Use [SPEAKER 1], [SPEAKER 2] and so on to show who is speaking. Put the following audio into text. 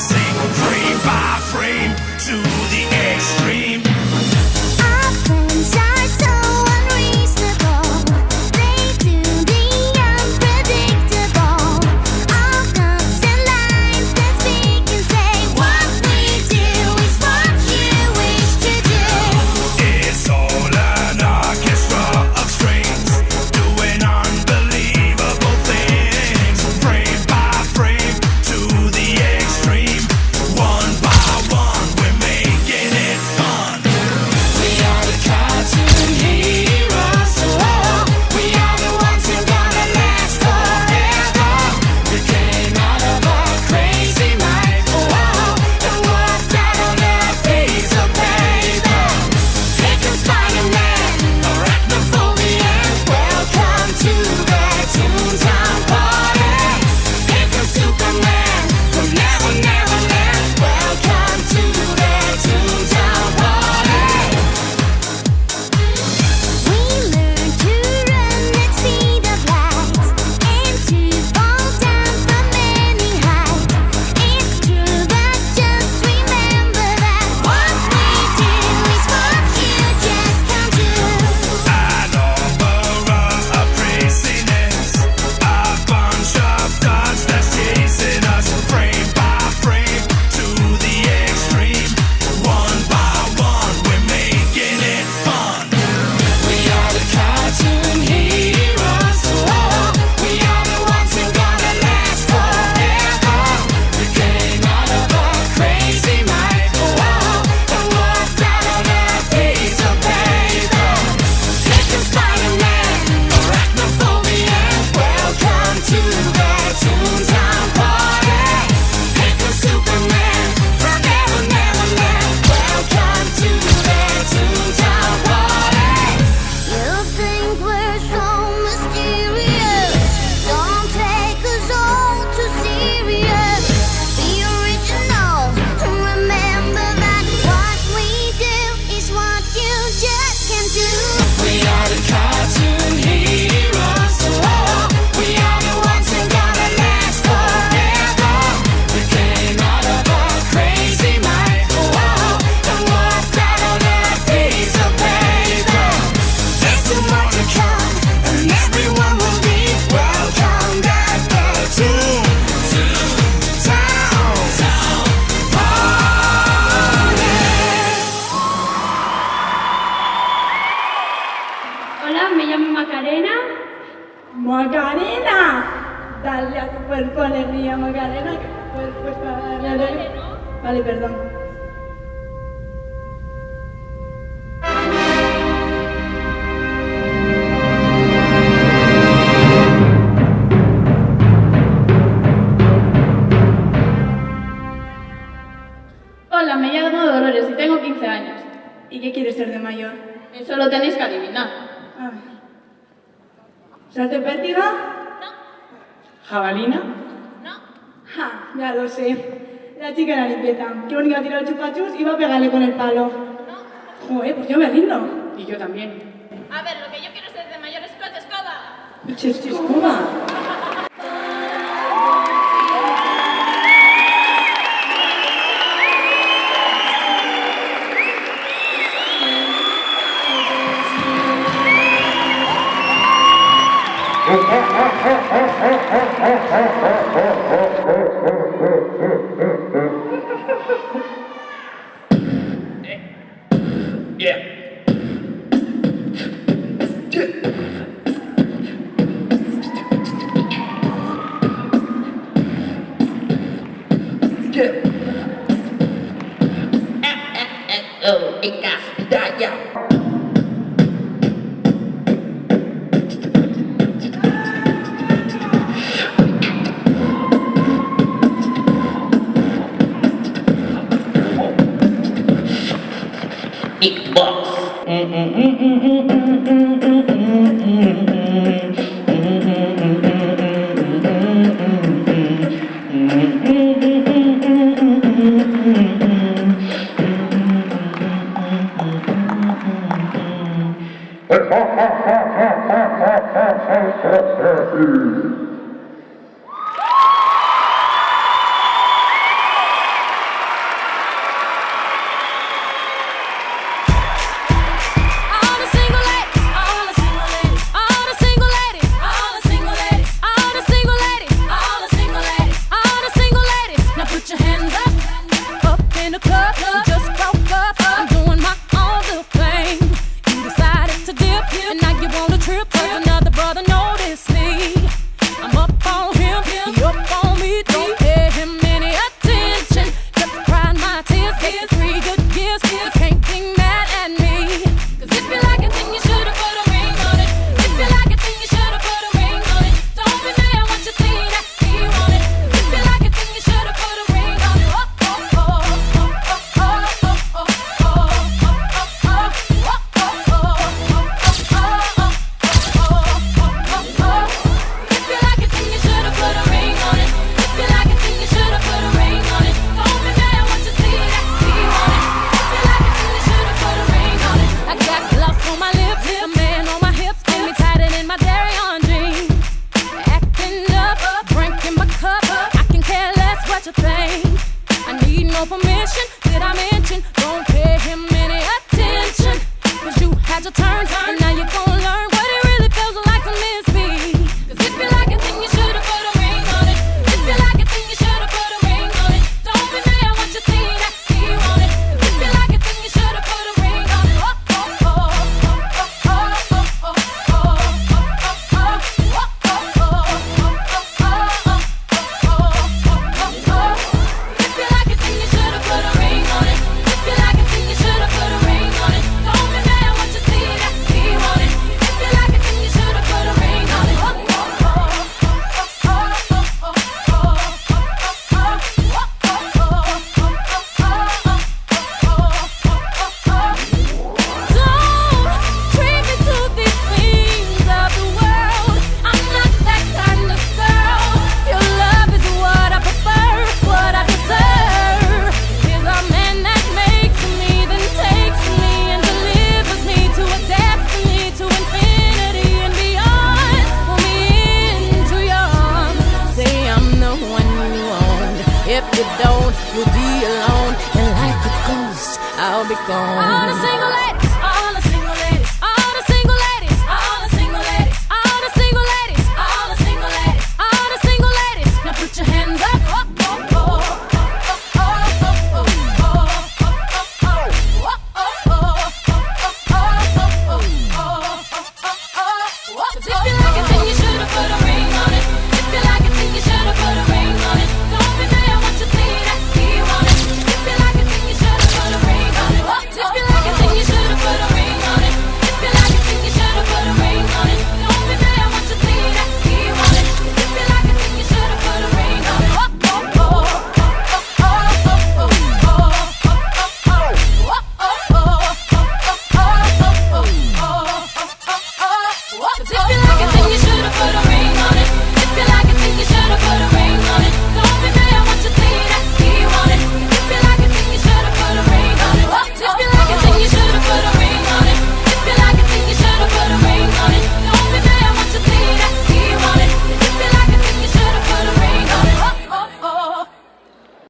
[SPEAKER 1] sing frame by frame to the extreme.
[SPEAKER 2] Our friends are so unreasonable. They do the unpredictable. All guns and lines that speak and say what we do is what you wish to do.
[SPEAKER 1] It's all an orchestra of strings doing unbelievable things. Frame by frame to the extreme. One by one we're making it fun. We are the cartoon heroes. Oh, we are the ones who gonna last forever. We came out of a crazy mind. Oh, and walked out on a piece of paper. Here comes Spider-Man, arachnophobian. Welcome to the Toontown party. Here comes Superman from Never Never Land. Welcome to the Toontown party.
[SPEAKER 2] We learn to run at speed of light and to fall down from any height. It's true, but just remember that what we do is what you just can't do.
[SPEAKER 1] An opera of craziness, a bunch of dots that's chasing us. Frame by frame to the extreme. One by one we're making it fun. We are the cartoon heroes. Oh, we are the ones who gonna last forever. We came out of a crazy mind. Oh, and walked out on a piece of paper. Here comes Spider-Man, arachnophobian. Welcome to the Toontown party. Here comes Superman from Never Never Land. Welcome to the Toontown party.
[SPEAKER 2] You think we're so mysterious? Don't take us all too serious. Be original. Remember that what we do is what you just can't do.
[SPEAKER 1] We are the cartoon heroes. Oh, we are the ones who gonna last forever. We came out of a crazy mind. Oh, and walked out on a piece of paper. There's so much to come, and everyone will be welcomed at the Toontown party.
[SPEAKER 3] Hola, me llamo Macarena.
[SPEAKER 4] Macarena, dale a tu cuerpo alegría, Macarena, que tu cuerpo es para darle alegría. Vale, perdón.
[SPEAKER 3] Hola, me llamo Dolores y tengo 15 años.
[SPEAKER 4] ¿Y qué quieres ser de mayor?
[SPEAKER 3] Eso lo tenéis que adivinar.
[SPEAKER 4] A ver. ¿Salto de pértiga?
[SPEAKER 3] No.
[SPEAKER 4] ¿Jabalina?
[SPEAKER 3] No.
[SPEAKER 4] Ja, ya lo sé. La chica de la limpieza, que única ha tirado el chupachus y va a pegarle con el palo.
[SPEAKER 3] No.
[SPEAKER 4] Joder, pues yo me rindo.
[SPEAKER 5] Y yo también.
[SPEAKER 3] A ver, lo que yo quiero ser de mayor es coche escoba.
[SPEAKER 4] Escoba.
[SPEAKER 6] Big box.
[SPEAKER 5] 'Cause I'm up in the club, just broke up. I'm doing my own little thing. You decided to dip, and now you want a trip 'cause another brother noticed me. I'm up on him, he up on me. Don't pay him any attention. Just cried my tears, get 3 good years. You can't be mad at me. 'Cause if you like it, then you should've put a ring on it. If you like it, then you should've put a ring on it. Don't be mad once you see that he want it. If you like it, then you should've put a ring on it. Oh, oh, oh, oh, oh, oh, oh, oh, oh, oh, oh, If you like it, then you should've put a ring on it. If you like it, then you should've put a ring on it. Don't be mad once you see that he want it. If you like it, then you should've put a ring on it. I got gloves on my lips, a man on my hips, and me tied it in my dairy on jeans. Acting up, drinking my cup. I can care less what you think. I need no permission. Did I mention? Don't pay him any attention. 'Cause you had your turn, and now you're gonna learn what it really feels like to miss me. 'Cause if you like it, then you should've put a ring on it. If you like it, then you should've put a ring on it. Don't be mad once you see that he want it. If you like it, then you should've put a ring on it. Oh, oh, oh, oh, oh, oh, oh, oh, oh, If you like it, then you should've put a ring on it. If you like it, then you should've put a ring on it. Don't be mad once you see that he want it. If you like it, then you should've put a ring on it. Don't treat me to these things of the world. I'm not that kind of girl. Your love is what I prefer, what I deserve. Is a man that makes me, then takes me and delivers me to a destiny, to infinity and beyond. Pull me into your arms. Say I'm the one you want. If you don't, you'll be alone. And like a ghost, I'll be gone. All the single ladies.